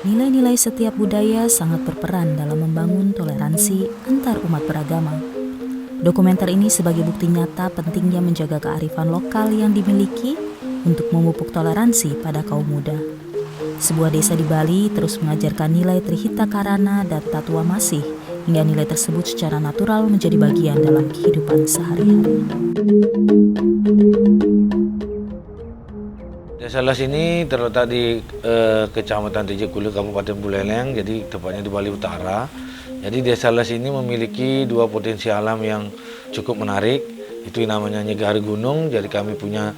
Nilai-nilai setiap budaya sangat berperan dalam membangun toleransi antar umat beragama. Dokumenter ini sebagai bukti nyata pentingnya menjaga kearifan lokal yang dimiliki untuk memupuk toleransi pada kaum muda. Sebuah desa di Bali terus mengajarkan nilai Trihita Karana dan Tatua Masih, hingga nilai tersebut secara natural menjadi bagian dalam kehidupan sehari-hari. Desa Las ini terletak di Kecamatan Tejekulu, Kabupaten Buleleng, jadi tepatnya di Bali Utara. Jadi Desa Las ini memiliki dua potensi alam yang cukup menarik. Itu namanya Nyegari Gunung, jadi kami punya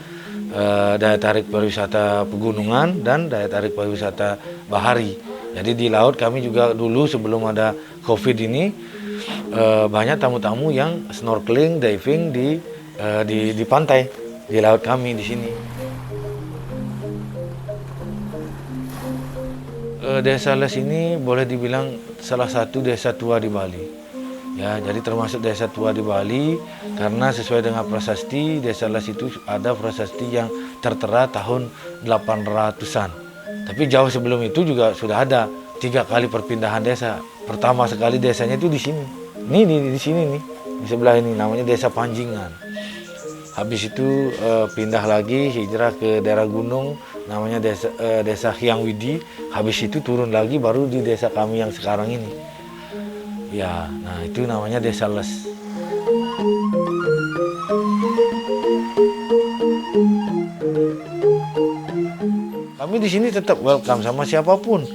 daya tarik pariwisata pegunungan dan daya tarik pariwisata bahari. Jadi di laut kami juga dulu sebelum ada COVID ini banyak tamu-tamu yang snorkeling, diving di pantai, di laut kami di sini. Desa Les ini boleh dibilang salah satu desa tua di Bali. Ya, jadi termasuk desa tua di Bali karena sesuai dengan prasasti Desa Les itu ada prasasti yang tertera tahun 800-an. Tapi jauh sebelum itu juga sudah ada 3 kali perpindahan desa. Pertama sekali desanya itu di sini. Di sini nih, di sebelah ini namanya Desa Panjingan. Habis itu pindah lagi hijrah ke daerah gunung namanya desa Hyang Widi. Habis itu turun lagi baru di desa kami yang sekarang ini. Ya, nah itu namanya Desa Les. Kami di sini tetap welcome sama siapapun.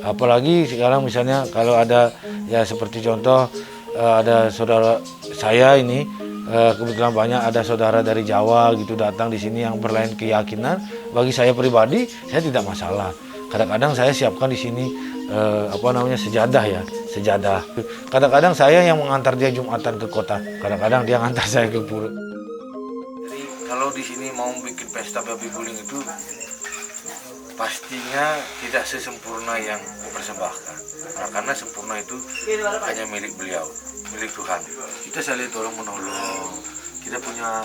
Apalagi sekarang misalnya kalau ada ya seperti contoh ada saudara saya ini kebetulan banyak ada saudara dari Jawa gitu datang di sini yang berlain keyakinan. Bagi saya pribadi saya tidak masalah. Kadang-kadang saya siapkan di sini sejadah ya, sejadah. Kadang-kadang saya yang mengantar dia Jumatan ke kota. Kadang-kadang dia mengantar saya ke pura. Jadi kalau di sini mau bikin pesta babi guling itu pastinya tidak sesempurna yang dipersembahkan. Nah, karena sempurna itu hanya milik beliau, milik Tuhan. Kita saling tolong menolong. Kita punya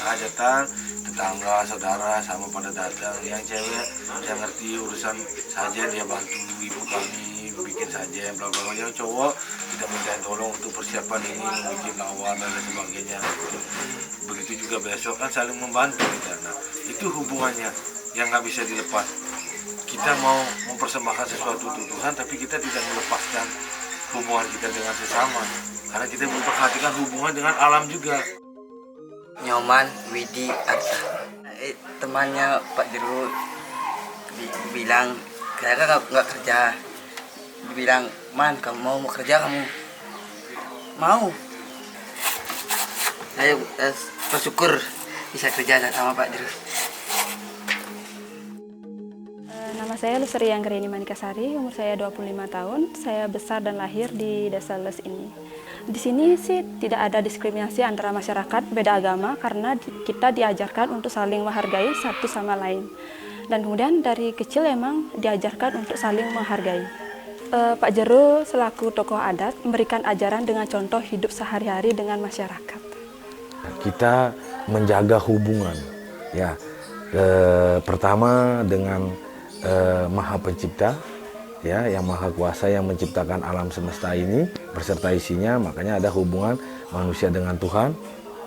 hajatan, tetangga, saudara sama pada datang. Yang cewek yang ngerti urusan sajen dia bantu ibu kami bikin sajen, bla bla bla. Yang cowok kita minta tolong untuk persiapan ini, bikin lawan dan lain sebagainya. Begitu juga besok kan saling membantu kita. Nah, itu hubungannya yang nggak bisa dilepas. Kita mau mempersembahkan sesuatu untuk Tuhan, tapi kita tidak melepaskan hubungan kita dengan sesama. Karena kita memperhatikan hubungan dengan alam juga. Nyoman Widi Arta, temannya Pak Jeru bilang saya kan nggak kerja, dibilang Man kamu mau kerja kamu mau, saya bersyukur bisa kerja sama Pak Jeru. Nama saya Lusri Anggreni Manikasari, umur saya 25 tahun. Saya besar dan lahir di Desa Les ini. Di sini sih tidak ada diskriminasi antara masyarakat beda agama karena kita diajarkan untuk saling menghargai satu sama lain. Dan kemudian dari kecil emang diajarkan untuk saling menghargai. Pak Jeru selaku tokoh adat memberikan ajaran dengan contoh hidup sehari-hari dengan masyarakat. Kita menjaga hubungan, ya. Pertama dengan Maha Pencipta, ya, yang Maha Kuasa yang menciptakan alam semesta ini beserta isinya, makanya ada hubungan manusia dengan Tuhan.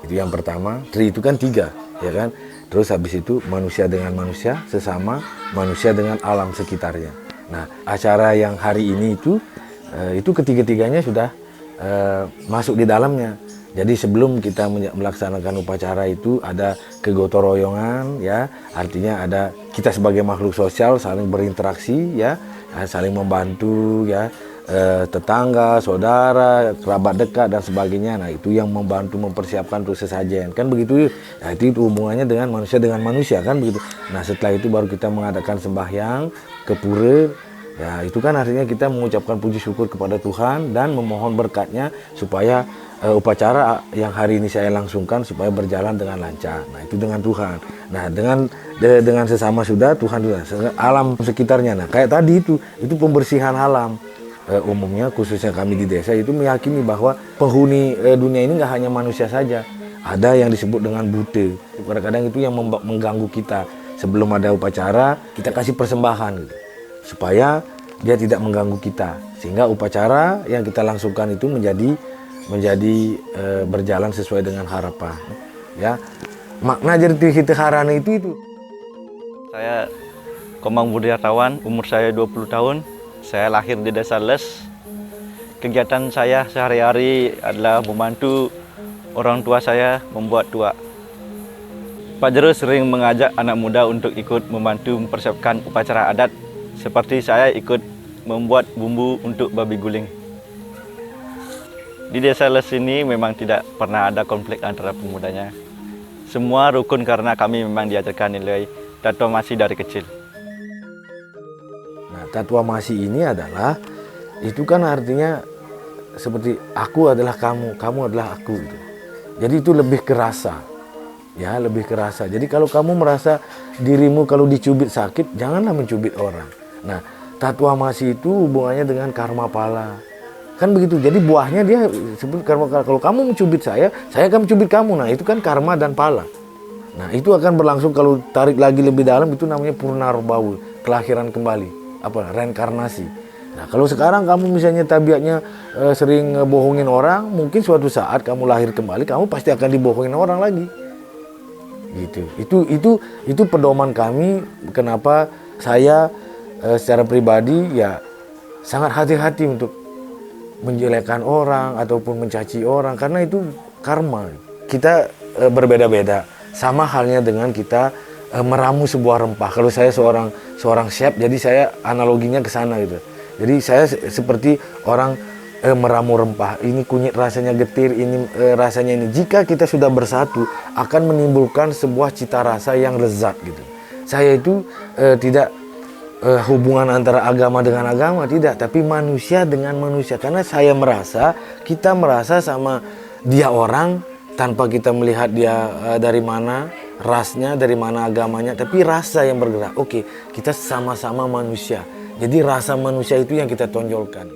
Itu yang pertama. Tri itu kan 3, ya kan. Terus habis itu manusia dengan manusia, sesama manusia dengan alam sekitarnya. Nah, acara yang hari ini itu ketiga-tiganya sudah masuk di dalamnya. Jadi sebelum kita melaksanakan upacara itu ada kegotoroyongan, ya, artinya ada kita sebagai makhluk sosial saling berinteraksi, ya, saling membantu, ya, tetangga, saudara, kerabat dekat dan sebagainya. Nah, itu yang membantu mempersiapkan untuk sesajen, kan begitu. Nah, itu hubungannya dengan manusia, kan begitu. Nah, setelah itu baru kita mengadakan sembahyang ke pura. Ya, itu kan artinya kita mengucapkan puji syukur kepada Tuhan dan memohon berkatnya supaya upacara yang hari ini saya langsungkan supaya berjalan dengan lancar. Nah, itu dengan Tuhan. Nah, dengan sesama sudah, Tuhan juga, alam sekitarnya. Nah, kayak tadi itu pembersihan alam. Umumnya khususnya kami di desa itu meyakini bahwa penghuni dunia ini nggak hanya manusia saja. Ada yang disebut dengan bute. Kadang-kadang itu yang mengganggu kita. sebelum ada upacara kita kasih persembahan gitu, supaya dia tidak mengganggu kita, sehingga upacara yang kita langsungkan itu menjadi berjalan sesuai dengan harapan. Ya, makna jadi Hitaharana itu. Saya Komang Budiartawan, umur saya 20 tahun. Saya lahir di Desa Les. Kegiatan saya sehari-hari adalah membantu orang tua saya membuat tuak. Pak Jero sering mengajak anak muda untuk ikut membantu mempersiapkan upacara adat, seperti saya ikut membuat bumbu untuk babi guling. Di Desa Les ini memang tidak pernah ada konflik antara pemudanya. Semua rukun karena kami memang diajarkan nilai Tatwa Masi dari kecil. Nah, Tatwa Masi ini adalah, itu kan artinya seperti aku adalah kamu, kamu adalah aku gitu. Jadi itu lebih kerasa. Ya, lebih kerasa. Jadi kalau kamu merasa dirimu kalau dicubit sakit, janganlah mencubit orang. Nah, Tatwa Masi itu hubungannya dengan karma pala. Kan begitu. Jadi buahnya dia sebut karma pala. Kalau kamu mencubit saya akan mencubit kamu. Nah, itu kan karma dan pala. Nah, itu akan berlangsung kalau tarik lagi lebih dalam, itu namanya Purnarbawu, kelahiran kembali. Reinkarnasi. Nah, kalau sekarang kamu misalnya tabiatnya sering bohongin orang, mungkin suatu saat kamu lahir kembali, kamu pasti akan dibohongin orang lagi. Gitu. Itu pedoman kami, kenapa saya secara pribadi ya sangat hati-hati untuk menjelekkan orang ataupun mencaci orang, karena itu karma. Kita berbeda-beda. Sama halnya dengan kita meramu sebuah rempah. Kalau saya seorang chef, jadi saya analoginya ke sana gitu. Jadi saya seperti orang meramu rempah. Ini kunyit rasanya getir, ini rasanya ini. Jika kita sudah bersatu, akan menimbulkan sebuah cita rasa yang lezat gitu. Saya itu tidak hubungan antara agama dengan agama, tidak, tapi manusia dengan manusia. Karena saya merasa, kita merasa sama dia orang tanpa kita melihat dia dari mana rasnya, dari mana agamanya, tapi rasa yang bergerak. Oke, kita sama-sama manusia. Jadi rasa manusia itu yang kita tonjolkan.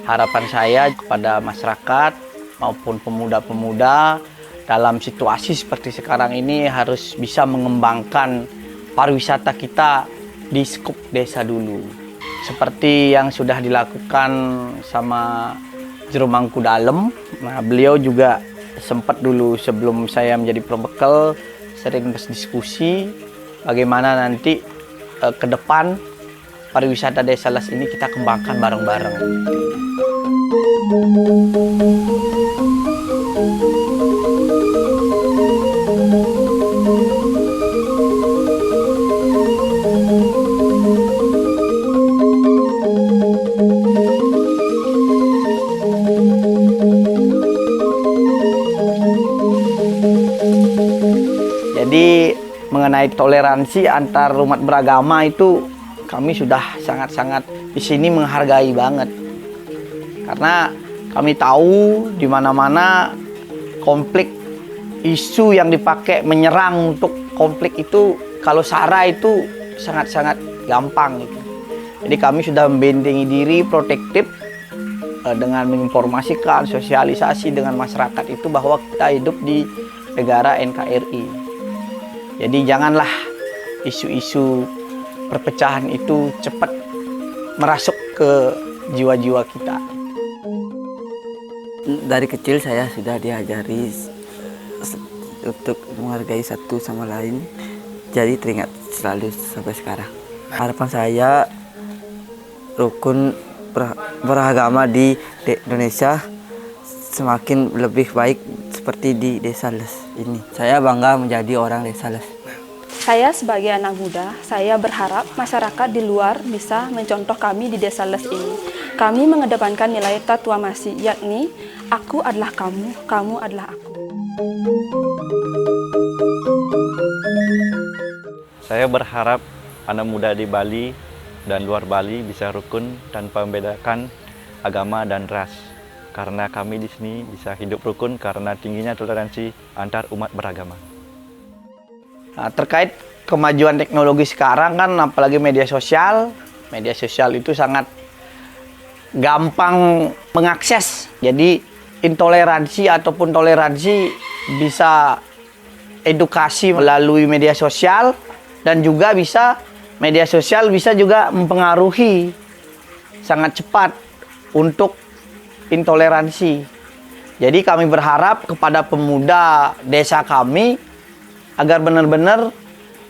Harapan saya kepada masyarakat maupun pemuda-pemuda dalam situasi seperti sekarang ini harus bisa mengembangkan pariwisata kita di skup desa dulu. Seperti yang sudah dilakukan sama Jero Mangkudalem. Nah, beliau juga sempat dulu sebelum saya menjadi probekal sering berdiskusi bagaimana nanti ke depan pariwisata Desa Les ini kita kembangkan bareng-bareng. Jadi mengenai toleransi antar umat beragama itu kami sudah sangat-sangat di sini menghargai banget. Karena kami tahu di mana-mana konflik, isu yang dipakai menyerang untuk konflik itu kalau SARA itu sangat-sangat gampang gitu. Jadi kami sudah membentengi diri protektif dengan menginformasikan, sosialisasi dengan masyarakat itu bahwa kita hidup di negara NKRI. Jadi janganlah isu-isu perpecahan itu cepat merasuk ke jiwa-jiwa kita. Dari kecil saya sudah diajari untuk menghargai satu sama lain, jadi teringat selalu sampai sekarang. Harapan saya rukun beragama di Indonesia semakin lebih baik seperti di Desa Les ini. Saya bangga menjadi orang Desa Les. Saya sebagai anak muda, saya berharap masyarakat di luar bisa mencontoh kami di Desa Les ini. Kami mengedepankan nilai Tatwa Masi, yakni aku adalah kamu, kamu adalah aku. Saya berharap anak muda di Bali dan luar Bali bisa rukun tanpa membedakan agama dan ras. Karena kami di sini bisa hidup rukun karena tingginya toleransi antar umat beragama. Nah, terkait kemajuan teknologi sekarang kan, apalagi media sosial itu sangat gampang mengakses. Jadi intoleransi ataupun toleransi bisa edukasi melalui media sosial, dan juga media sosial bisa juga mempengaruhi sangat cepat untuk intoleransi. Jadi kami berharap kepada pemuda desa kami agar benar-benar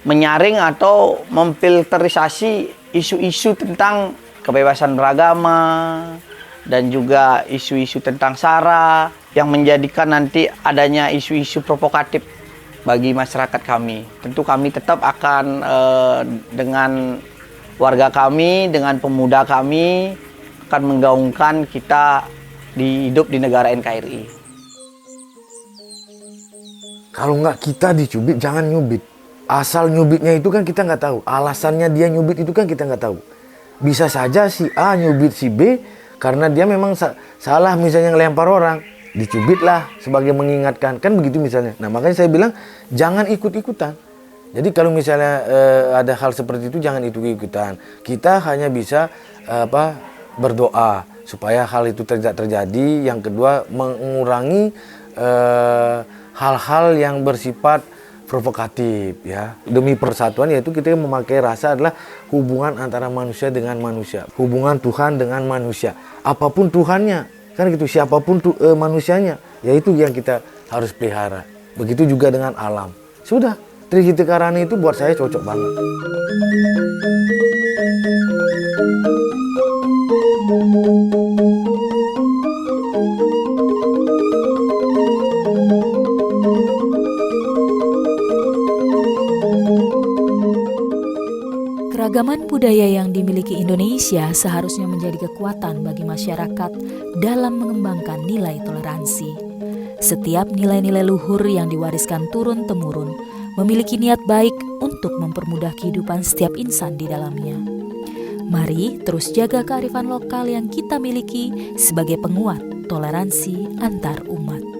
menyaring atau memfilterisasi isu-isu tentang kebebasan beragama dan juga isu-isu tentang SARA yang menjadikan nanti adanya isu-isu provokatif bagi masyarakat kami. Tentu kami tetap akan dengan warga kami, dengan pemuda kami akan menggaungkan kita hidup di negara NKRI. Kalau nggak kita dicubit, jangan nyubit. Asal nyubitnya itu kan kita nggak tahu. Alasannya dia nyubit itu kan kita nggak tahu. Bisa saja si A nyubit si B karena dia memang salah misalnya ngelempar orang. Dicubitlah sebagai mengingatkan. Kan begitu misalnya. Nah makanya saya bilang jangan ikut-ikutan. Jadi kalau misalnya ada hal seperti itu jangan ikut-ikutan. Kita hanya bisa berdoa supaya hal itu tidak terjadi. Yang kedua mengurangi hal-hal yang bersifat provokatif ya. Demi persatuan yaitu kita memakai rasa adalah hubungan antara manusia dengan manusia, hubungan Tuhan dengan manusia. Apapun Tuhannya, kan gitu, siapapun manusianya, yaitu yang kita harus pelihara. Begitu juga dengan alam. Sudah, Trihita Karani itu buat saya cocok banget. Keragaman budaya yang dimiliki Indonesia seharusnya menjadi kekuatan bagi masyarakat dalam mengembangkan nilai toleransi. Setiap nilai-nilai luhur yang diwariskan turun-temurun memiliki niat baik untuk mempermudah kehidupan setiap insan di dalamnya. Mari terus jaga kearifan lokal yang kita miliki sebagai penguat toleransi antar umat.